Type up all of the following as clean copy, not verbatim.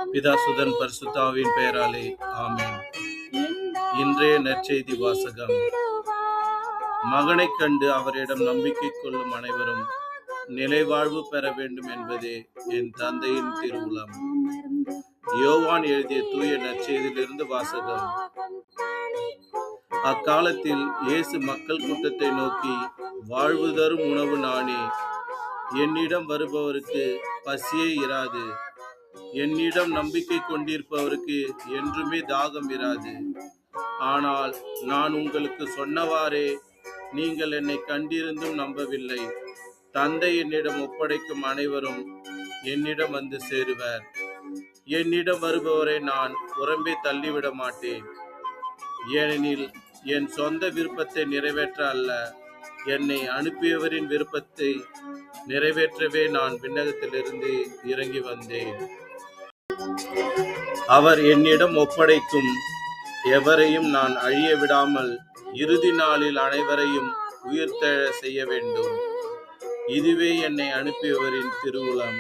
பிதா சுதன் பரிசுத்தாவின் பெயராலே ஆமென். இன்றைய நற்செய்தி வாசகம். மகனை கண்டு அவரிடம் நம்பிக்கை கொள்ளும் அனைவரும் நிலைவாழ்வு பெற வேண்டும் என்பதே என் தந்தையின் திருவுளம். யோவான் எழுதிய தூய நற்செய்தியிலிருந்து வாசகம். அக்காலத்தில் இயேசு மக்கள் கூட்டத்தை நோக்கி, வாழ்வு தரும் உணவு நானே, என்னிடம் வருபவருக்கு பசியே இராது, என்னிடம் நம்பிக்கை கொண்டிருப்பவருக்கு என்றுமே தாகம் இராது. ஆனால் நான் உங்களுக்கு சொன்னவாறே நீங்கள் என்னை கண்டிருந்தும் நம்பவில்லை. தந்தை என்னிடம் ஒப்படைக்கும் அனைவரும் என்னிடம் வந்து சேருவர். என்னிடம் வருபவரை நான் புறம்பே தள்ளிவிட மாட்டேன். ஏனெனில் என் சொந்த விருப்பத்தை நிறைவேற்ற அல்ல, என்னை அனுப்பியவரின் விருப்பத்தை நிறைவேற்றவே நான் விண்ணகத்திலிருந்து இறங்கி வந்தேன். அவர் என்னிடம் ஒப்படைக்கும் எவரையும் நான் அழிய விடாமல் இறுதி நாளில் அனைவரையும் உயிர்த்தெழ செய்ய வேண்டும். இதுவே என்னை அனுப்பியவரின் திருவுளம்.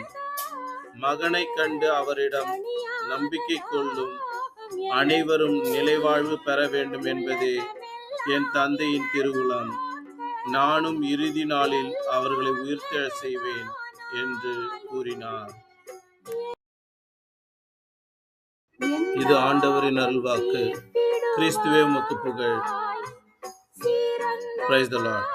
மகனை கண்டு அவரிடம் நம்பிக்கை கொள்ளும் அனைவரும் நிலைவாழ்வு பெற வேண்டும் என்பதே என் தந்தையின் திருவுளம். நானும் இறுதி நாளில் அவர்களை உயிர்த்தெழ செய்வேன் என்று கூறினார். இது ஆண்டவரின் அருள்வாக்கு. கிறிஸ்துவே உமக்கு புகழ். Praise the Lord.